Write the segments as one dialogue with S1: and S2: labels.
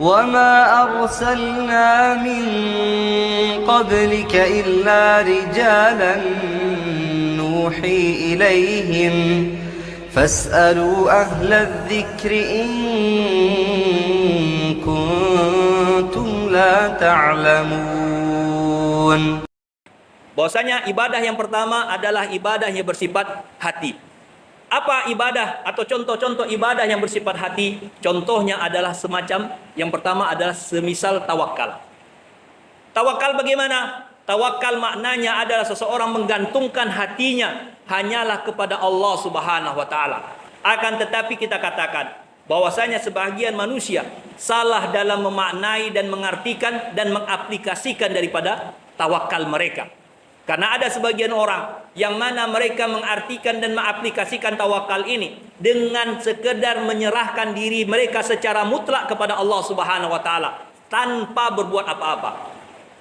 S1: وما أرسلنا من قبلك إلا رجالا نوحي إليهم فاسألوا أهل الذكر إن كنتم لا تعلمون.
S2: Bahwasanya ibadah yang pertama adalah ibadah yang bersifat hati. Apa ibadah atau contoh-contoh ibadah yang bersifat hati? Contohnya adalah semacam yang pertama adalah semisal tawakal. Tawakal bagaimana? Tawakal maknanya adalah seseorang menggantungkan hatinya hanyalah kepada Allah Subhanahu wa taala. Akan tetapi kita katakan bahwasanya sebagian manusia salah dalam memaknai dan mengartikan dan mengaplikasikan daripada tawakal mereka. Karena ada sebagian orang yang mana mereka mengartikan dan mengaplikasikan tawakal ini dengan sekedar menyerahkan diri mereka secara mutlak kepada Allah Subhanahu wa taala tanpa berbuat apa-apa.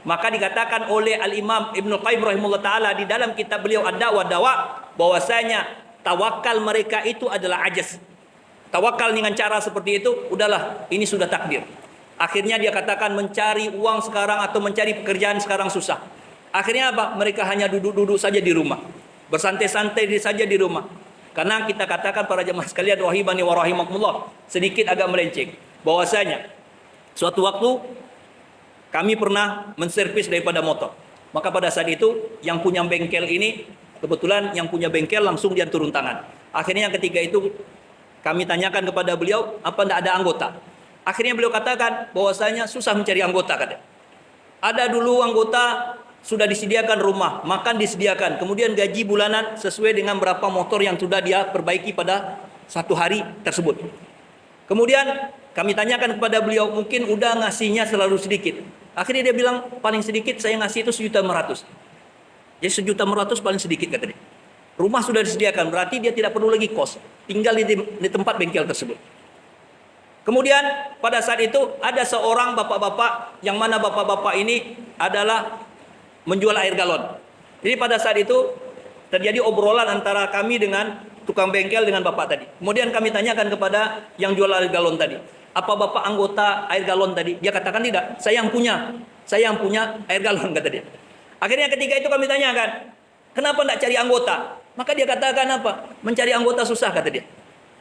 S2: Maka dikatakan oleh Al-Imam Ibnu Qayyim rahimahullah taala di dalam kitab beliau Ad-Da'wa Dawa bahwasanya tawakal mereka itu adalah ajaz. Tawakal dengan cara seperti itu, udahlah, ini sudah takdir. Akhirnya dia katakan mencari uang sekarang atau mencari pekerjaan sekarang susah. Akhirnya apa? Mereka hanya duduk-duduk saja di rumah. Bersantai-santai saja di rumah. Karena kita katakan para jemaah sekalian rahimani wa rahimakumullah, sedikit agak melenceng. Bahwasanya suatu waktu kami pernah menservis daripada motor. Maka pada saat itu yang punya bengkel ini, kebetulan yang punya bengkel langsung dia turun tangan. Akhirnya ketika itu kami tanyakan kepada beliau, apa tidak ada anggota? Akhirnya beliau katakan bahwasanya susah mencari anggota katanya. Ada dulu anggota sudah disediakan rumah, makan disediakan, kemudian gaji bulanan sesuai dengan berapa motor yang sudah dia perbaiki pada satu hari tersebut. Kemudian kami tanyakan kepada beliau, mungkin udah ngasihnya selalu sedikit. Akhirnya dia bilang, paling sedikit saya ngasih itu 1.500.000. Jadi 1.500.000 paling sedikit kata dia. Rumah sudah disediakan, berarti dia tidak perlu lagi kos, tinggal di tempat bengkel tersebut. Kemudian pada saat itu ada seorang bapak-bapak, yang mana bapak-bapak ini adalah menjual air galon. Jadi pada saat itu terjadi obrolan antara kami dengan tukang bengkel dengan bapak tadi. Kemudian kami tanyakan kepada yang jual air galon tadi, apa bapak anggota air galon tadi? Dia katakan tidak, saya yang punya air galon kata dia. Akhirnya ketika itu kami tanyakan, kenapa tidak cari anggota? Maka dia katakan apa? Mencari anggota susah kata dia.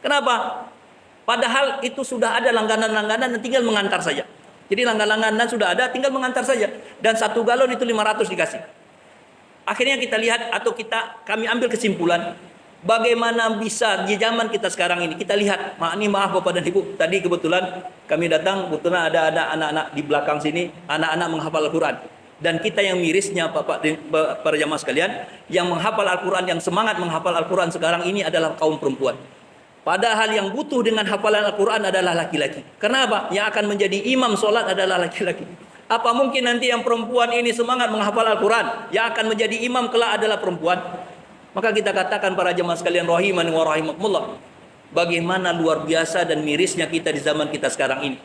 S2: Kenapa? Padahal itu sudah ada langganan-langganan dan tinggal mengantar saja. Jadi langganan sudah ada, tinggal mengantar saja. Dan 1 galon itu 500 dikasih. Akhirnya kita lihat atau kami ambil kesimpulan, bagaimana bisa di zaman kita sekarang ini. Kita lihat, maaf Bapak dan Ibu, tadi kebetulan kami datang, kebetulan ada anak-anak di belakang sini, anak-anak menghafal Al-Quran. Dan kita yang mirisnya Bapak para jamaah sekalian, yang menghafal Al-Quran, yang semangat menghafal Al-Quran sekarang ini adalah kaum perempuan. Padahal yang butuh dengan hafalan Al-Quran adalah laki-laki. Kenapa? Yang akan menjadi imam sholat adalah laki-laki. Apa mungkin nanti yang perempuan ini semangat menghafal Al-Quran, yang akan menjadi imam kelak adalah perempuan? Maka kita katakan para jemaah sekalian rahimani wa rahimakumullah, bagaimana luar biasa dan mirisnya kita di zaman kita sekarang ini.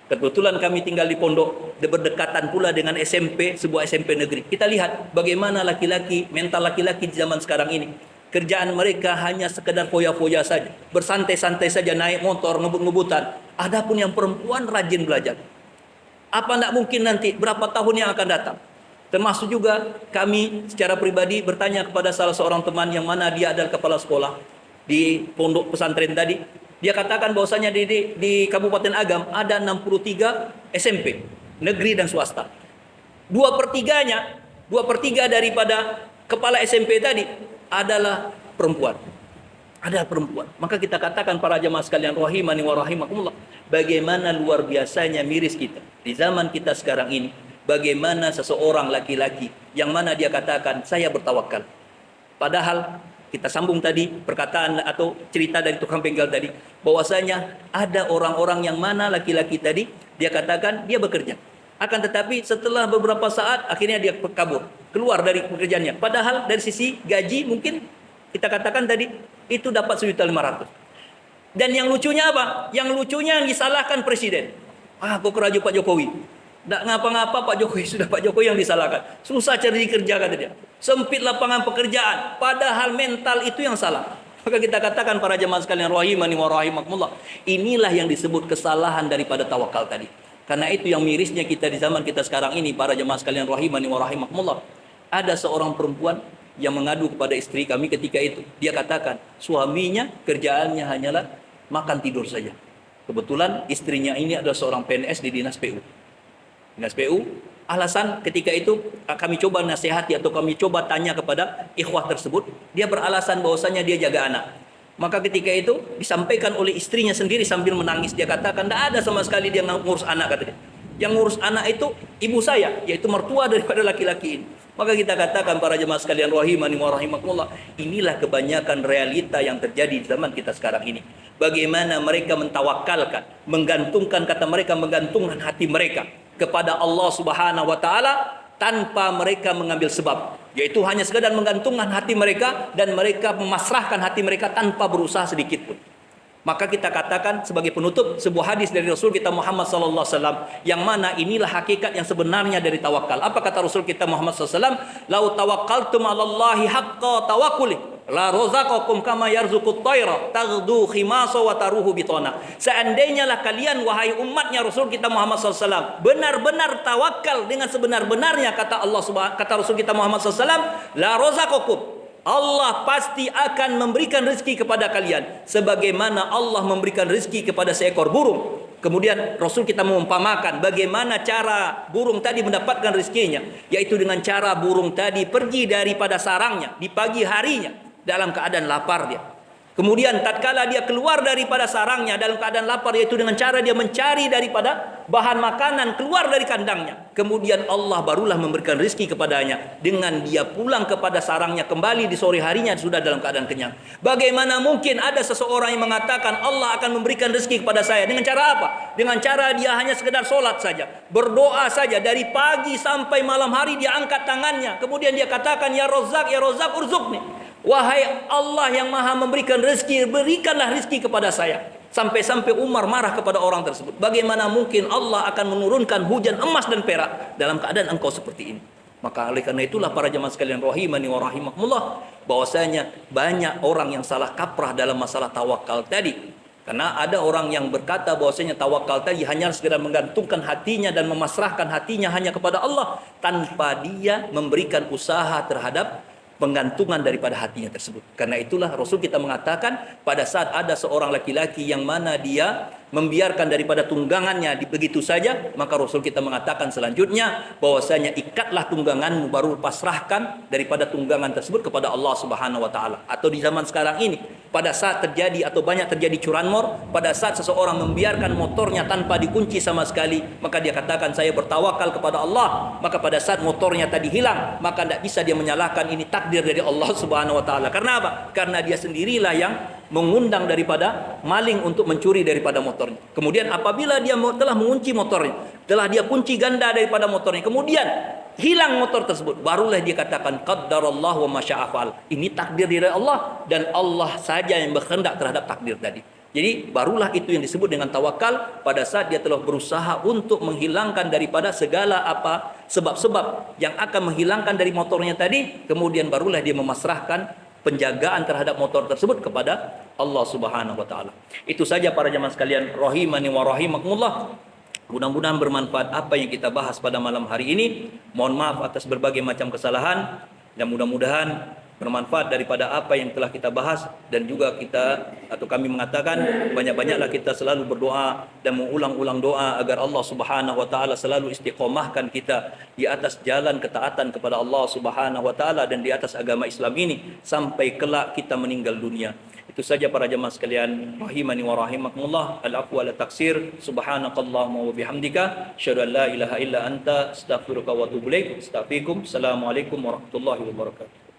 S2: Kebetulan kami tinggal di pondok, berdekatan pula dengan SMP, sebuah SMP negeri. Kita lihat bagaimana laki-laki, mental laki-laki di zaman sekarang ini. Kerjaan mereka hanya sekedar foya-foya saja, bersantai-santai saja, naik motor, ngebut-ngebutan. Adapun yang perempuan rajin belajar. Apa tidak mungkin nanti berapa tahun yang akan datang? Termasuk juga kami secara pribadi bertanya kepada salah seorang teman yang mana dia adalah kepala sekolah di pondok pesantren tadi. Dia katakan bahwasanya di Kabupaten Agam ada 63 SMP, negeri dan swasta. 2/3 daripada kepala SMP tadi adalah perempuan. Ada perempuan. Maka kita katakan para jemaah sekalian rahimani wa rahimakumullah, bagaimana luar biasanya miris kita di zaman kita sekarang ini. Bagaimana seseorang laki-laki yang mana dia katakan saya bertawakal. Padahal kita sambung tadi perkataan atau cerita dari tukang bengkel tadi, bahwasanya ada orang-orang yang mana laki-laki tadi dia katakan dia bekerja. Akan tetapi setelah beberapa saat akhirnya dia kabur, keluar dari pekerjaannya. Padahal dari sisi gaji mungkin kita katakan tadi itu dapat 1.500.000. Dan yang lucunya apa? Yang lucunya yang disalahkan presiden. Kok keraju Pak Jokowi. Tak ngapa-ngapa Pak Jokowi, sudah Pak Jokowi yang disalahkan. Susah cari kerja kata dia. Sempit lapangan pekerjaan. Padahal mental itu yang salah. Maka kita katakan para jemaah sekalian rahimani wa rahimakumullah, inilah yang disebut kesalahan daripada tawakal tadi. Karena itu yang mirisnya kita di zaman kita sekarang ini, para jemaah sekalian rahimani wa rahimakumullah. Ada seorang perempuan yang mengadu kepada istri kami ketika itu. Dia katakan, suaminya kerjaannya hanyalah makan tidur saja. Kebetulan istrinya ini adalah seorang PNS di Dinas PU. Dinas PU, alasan ketika itu kami coba nasihati atau kami coba tanya kepada ikhwah tersebut, dia beralasan bahwasanya dia jaga anak. Maka ketika itu disampaikan oleh istrinya sendiri sambil menangis. Dia katakan, tidak ada sama sekali dia ngurus anak, katanya. Yang ngurus anak itu ibu saya, yaitu mertua daripada laki-laki ini. Maka kita katakan para jemaah sekalian rahimani wa rahimakumullah, inilah kebanyakan realita yang terjadi di zaman kita sekarang ini. Bagaimana mereka mentawakalkan, menggantungkan, kata mereka, menggantungkan hati mereka kepada Allah Subhanahu wa taala tanpa mereka mengambil sebab, yaitu hanya sekadar menggantungkan hati mereka dan mereka memasrahkan hati mereka tanpa berusaha sedikit pun. Maka kita katakan sebagai penutup sebuah hadis dari Rasul kita Muhammad sallallahu alaihi wasallam, yang mana inilah hakikat yang sebenarnya dari tawakal. Apa kata Rasul kita Muhammad sallallahu alaihi wasallam? "Lau tawakkaltum 'alallahi haqqa tawakkuli la razaqakum kama yarzuqut tayra taghdu khimasa wa taruhu bitana." Seandainya lah kalian wahai umatnya Rasul kita Muhammad sallallahu alaihi wasallam benar-benar tawakal dengan sebenar-benarnya, kata Rasul kita Muhammad sallallahu alaihi wasallam, la razaqakum, Allah pasti akan memberikan rezeki kepada kalian sebagaimana Allah memberikan rezeki kepada seekor burung. Kemudian Rasul kita mengumpamakan bagaimana cara burung tadi mendapatkan rezekinya, yaitu dengan cara burung tadi pergi daripada sarangnya di pagi harinya dalam keadaan lapar dia. Kemudian tatkala dia keluar daripada sarangnya dalam keadaan lapar, yaitu dengan cara dia mencari daripada bahan makanan keluar dari kandangnya. Kemudian Allah barulah memberikan rezeki kepadanya dengan dia pulang kepada sarangnya kembali di sore harinya sudah dalam keadaan kenyang. Bagaimana mungkin ada seseorang yang mengatakan Allah akan memberikan rezeki kepada saya dengan cara apa? Dengan cara dia hanya sekedar sholat saja, berdoa saja dari pagi sampai malam hari, dia angkat tangannya, kemudian dia katakan, ya Razzaq urzukni. Wahai Allah yang maha memberikan rezeki, berikanlah rezeki kepada saya. Sampai-sampai Umar marah kepada orang tersebut. Bagaimana mungkin Allah akan menurunkan hujan emas dan perak dalam keadaan engkau seperti ini? Maka oleh karena itulah para jemaah sekalian rahimani wa rahimakumullah, bahwasanya banyak orang yang salah kaprah dalam masalah tawakal tadi. Karena ada orang yang berkata bahwasanya tawakal tadi hanya sekedar menggantungkan hatinya dan memasrahkan hatinya hanya kepada Allah tanpa dia memberikan usaha terhadap penggantungan daripada hatinya tersebut. Karena itulah Rasul kita mengatakan pada saat ada seorang laki-laki yang mana dia membiarkan daripada tunggangannya begitu saja, maka Rasul kita mengatakan selanjutnya bahwasanya ikatlah tungganganmu, baru pasrahkan daripada tunggangan tersebut kepada Allah Subhanahu wa taala. Atau di zaman sekarang ini pada saat terjadi atau banyak terjadi curanmor, pada saat seseorang membiarkan motornya tanpa dikunci sama sekali, maka dia katakan saya bertawakal kepada Allah. Maka pada saat motornya tadi hilang, maka tidak bisa dia menyalahkan ini takdir dari Allah Subhanahu wa taala. Karena apa? Karena dia sendirilah yang mengundang daripada maling untuk mencuri daripada motornya. Kemudian apabila dia telah mengunci motornya, telah dia kunci ganda daripada motornya, kemudian hilang motor tersebut, barulah dia katakan qaddarallahu wa masya'afal. Ini takdir dari Allah dan Allah saja yang berkehendak terhadap takdir tadi. Jadi barulah itu yang disebut dengan tawakal pada saat dia telah berusaha untuk menghilangkan daripada segala apa sebab-sebab yang akan menghilangkan dari motornya tadi, kemudian barulah dia memasrahkan penjagaan terhadap motor tersebut kepada Allah Subhanahu wa taala. Itu saja para jemaah sekalian rahimani wa rahimakumullah. Mudah-mudahan bermanfaat apa yang kita bahas pada malam hari ini. Mohon maaf atas berbagai macam kesalahan dan mudah-mudahan bermanfaat daripada apa yang telah kita bahas. Dan juga kita atau kami mengatakan banyak-banyaklah kita selalu berdoa dan mengulang-ulang doa agar Allah Subhanahu wa taala selalu istiqomahkan kita di atas jalan ketaatan kepada Allah Subhanahu wa taala dan di atas agama Islam ini sampai kelak kita meninggal dunia. Itu saja para jemaah sekalian rahimani wa rahimakumullah. Al-afwu wal taksir. Subhanakallahumma wa bihamdika asyhadu an la ilaha illa anta astaghfiruka wa atubu ilaik. Assalamualaikum warahmatullahi wabarakatuh.